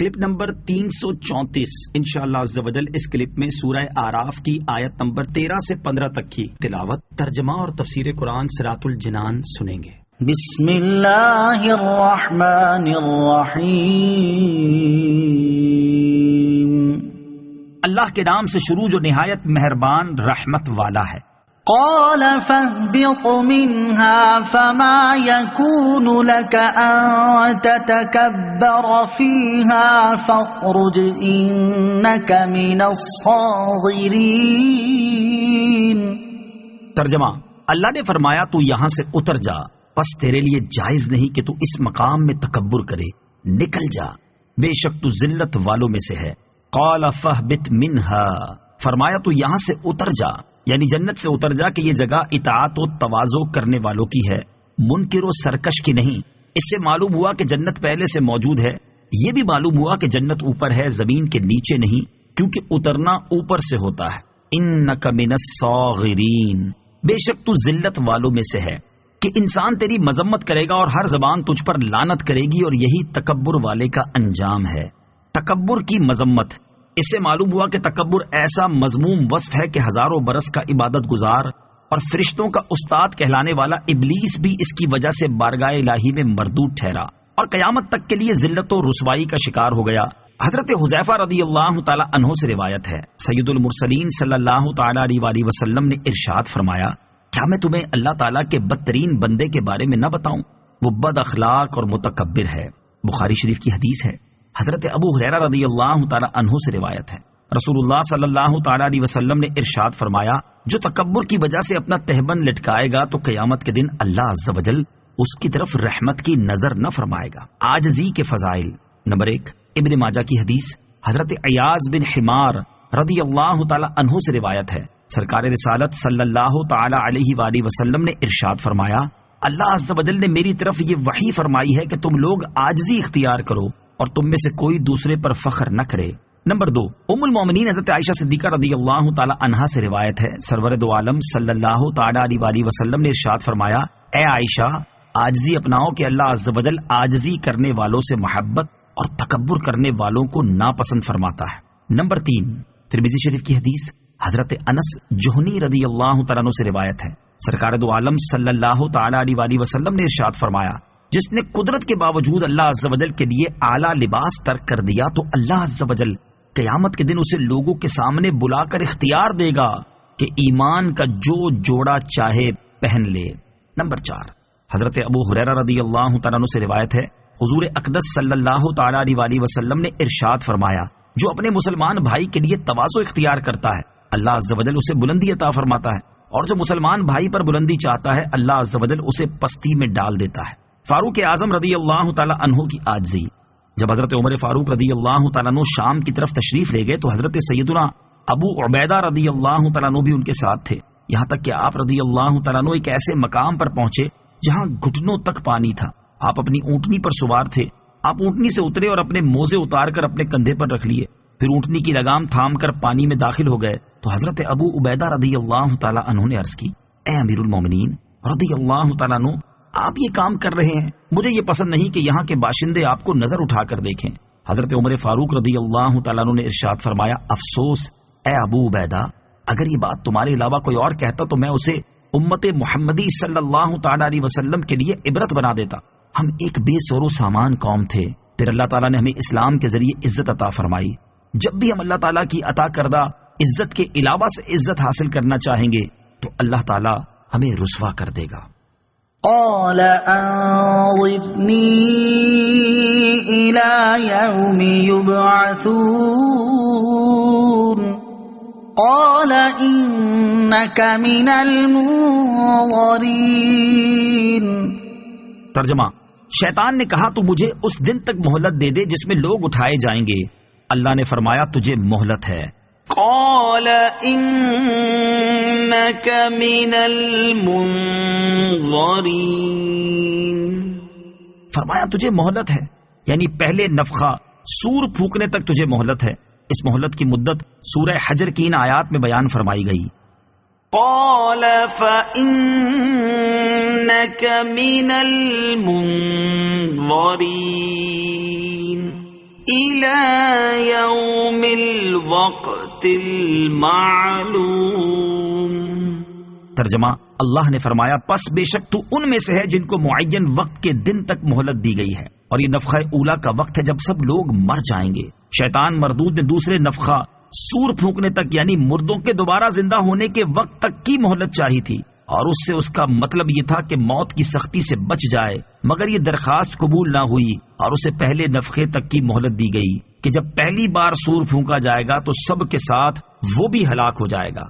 Clip number 334 انشاءاللہ عز و جل اس کلپ میں سورہ اعراف کی آیت نمبر 13 سے 15 تک کی تلاوت، ترجمہ اور تفسیر قرآن صراط الجنان سنیں گے۔ بسم اللہ الرحمن الرحیم، اللہ کے نام سے شروع جو نہایت مہربان رحمت والا ہے۔ قال فاهبط منها فما يكون لك أن تتكبر فيها فاخرج إنك من الصاغرين۔ ترجمہ، اللہ نے فرمایا تو یہاں سے اتر جا، پس تیرے لیے جائز نہیں کہ تو اس مقام میں تکبر کرے، نکل جا، بے شک تو ذلت والوں میں سے ہے۔ قال فاهبط منها، فرمایا تو یہاں سے اتر جا، یعنی جنت سے اتر جا کہ یہ جگہ اطاعت و تواضع کرنے والوں کی ہے، منکر و سرکش کی نہیں۔ اس سے معلوم ہوا کہ جنت پہلے سے موجود ہے، یہ بھی معلوم ہوا کہ جنت اوپر ہے، زمین کے نیچے نہیں، کیونکہ اترنا اوپر سے ہوتا ہے۔ انک من الصاغرین، بے شک تو ذلت والوں میں سے ہے، کہ انسان تیری مذمت کرے گا اور ہر زبان تجھ پر لعنت کرے گی، اور یہی تکبر والے کا انجام ہے۔ تکبر کی مذمت، اس سے معلوم ہوا کہ تکبر ایسا مذموم وصف ہے کہ ہزاروں برس کا عبادت گزار اور فرشتوں کا استاد کہلانے والا ابلیس بھی اس کی وجہ سے بارگاہ الہی میں مردود ٹھہرا اور قیامت تک کے لیے ذلت و رسوائی کا شکار ہو گیا۔ حضرت حذیفہ رضی اللہ تعالی عنہ سے روایت ہے، سید المرسلین صلی اللہ تعالی علیہ وسلم نے ارشاد فرمایا، کیا میں تمہیں اللہ تعالیٰ کے بدترین بندے کے بارے میں نہ بتاؤں؟ وہ بد اخلاق اور متکبر ہے۔ بخاری شریف کی حدیث ہے۔ حضرت ابو ہریرہ رضی اللہ تعالی عنہ سے روایت ہے، رسول اللہ صلی اللہ تعالی علیہ وسلم نے ارشاد فرمایا، جو تکبر کی وجہ سے اپنا تہبند لٹکائے گا تو قیامت کے دن اللہ عز و جل اس کی طرف رحمت کی نظر نہ فرمائے گا۔ عاجزی کے فضائل، نمبر 1، ابن ماجہ کی حدیث، حضرت عیاض بن حمار رضی اللہ تعالی عنہ سے روایت ہے، سرکار رسالت صلی اللہ تعالی علیہ وآلہ وسلم نے ارشاد فرمایا، اللہ عز و جل نے میری طرف یہ وحی فرمائی ہے کہ تم لوگ عاجزی اختیار کرو اور تم میں سے کوئی دوسرے پر فخر نہ کرے۔ نمبر 2، ام المومنین حضرت عائشہ صدیقہ رضی اللہ تعالی عنہا سے روایت ہے، سرور دو عالم صلی اللہ تعالی علیہ وسلم نے ارشاد فرمایا، اے عائشہ، عاجزی اپناؤ کہ اللہ عز و جل عاجزی کرنے والوں سے محبت اور تکبر کرنے والوں کو ناپسند فرماتا ہے۔ نمبر 3، ترمذی شریف کی حدیث، حضرت انس جوہنی رضی اللہ تعالیٰ عنہ سے روایت ہے، سرکار دو عالم صلی اللہ تعالی علیہ وسلم نے ارشاد فرمایا، جس نے قدرت کے باوجود اللہ عز و جل کے لیے اعلیٰ لباس ترک کر دیا تو اللہ عز و جل قیامت کے دن اسے لوگوں کے سامنے بلا کر اختیار دے گا کہ ایمان کا جو جوڑا چاہے پہن لے۔ نمبر 4، حضرت ابو ہریرہ رضی اللہ تعالیٰ عنہ سے روایت ہے، حضور اقدس صلی اللہ تعالی علیہ وسلم نے ارشاد فرمایا، جو اپنے مسلمان بھائی کے لیے تواضع اختیار کرتا ہے اللہ عز و جل اسے بلندی عطا فرماتا ہے، اور جو مسلمان بھائی پر بلندی چاہتا ہے اللہ عز و جل اسے پستی میں ڈال دیتا ہے۔ فاروق اعظم رضی اللہ تعالی عنہ کی عاجزی، جب حضرت عمر فاروق رضی اللہ تعالیٰ عنہ شام کی طرف تشریف لے گئے تو حضرت سیدنا ابو عبیدہ رضی اللہ تعالیٰ عنہ بھی ان کے ساتھ تھے، یہاں تک کہ آپ رضی اللہ تعالیٰ عنہ ایک ایسے مقام پر پہنچے جہاں گھٹنوں تک پانی تھا۔ آپ اپنی اونٹنی پر سوار تھے، آپ اونٹنی سے اترے اور اپنے موزے اتار کر اپنے کندھے پر رکھ لیے، پھر اونٹنی کی لگام تھام کر پانی میں داخل ہو گئے تو حضرت ابو عبیدہ رضی اللہ تعالیٰ عنہ نے عرض کی، اے امیر المومنین رضی اللہ تعالیٰ عنہ، آپ یہ کام کر رہے ہیں، مجھے یہ پسند نہیں کہ یہاں کے باشندے آپ کو نظر اٹھا کر دیکھیں۔ حضرت عمر فاروق رضی اللہ تعالیٰ عنہ نے ارشاد فرمایا، افسوس اے ابو عبیدہ، اگر یہ بات تمہارے علاوہ کوئی اور کہتا تو میں اسے امت محمدی صلی اللہ تعالیٰ علیہ وسلم کے لیے عبرت بنا دیتا۔ ہم ایک بے سور و سامان قوم تھے، پھر اللہ تعالیٰ نے ہمیں اسلام کے ذریعے عزت عطا فرمائی۔ جب بھی ہم اللہ تعالیٰ کی عطا کردہ عزت کے علاوہ سے عزت حاصل کرنا چاہیں گے تو اللہ تعالیٰ ہمیں رسوا کر دے گا۔ قال انظرنی الی یوم یبعثون قال انک من المنظرین۔ ترجمہ، شیطان نے کہا تو مجھے اس دن تک مہلت دے دے جس میں لوگ اٹھائے جائیں گے۔ اللہ نے فرمایا تجھے مہلت ہے۔ قال انک من المنظرین، فرمایا تجھے مہلت ہے، یعنی پہلے نفخہ سور پھونکنے تک تجھے مہلت ہے۔ اس مہلت کی مدت سورہ حجر کی ان آیات میں بیان فرمائی گئی۔ قال فإنك من المنظرين إلى يوم الوقت المعلوم. ترجمہ، اللہ نے فرمایا پس بے شک تو ان میں سے ہے جن کو معین وقت کے دن تک مہلت دی گئی ہے، اور یہ نفخہ اولا کا وقت ہے جب سب لوگ مر جائیں گے. شیطان مردود نے دوسرے نفخہ سور پھونکنے تک یعنی مردوں کے دوبارہ زندہ ہونے کے وقت تک کی مہلت چاہی تھی، اور اس سے اس کا مطلب یہ تھا کہ موت کی سختی سے بچ جائے، مگر یہ درخواست قبول نہ ہوئی اور اسے پہلے نفخے تک کی مہلت دی گئی کہ جب پہلی بار سور پھونکا جائے گا تو سب کے ساتھ وہ بھی ہلاک ہو جائے گا.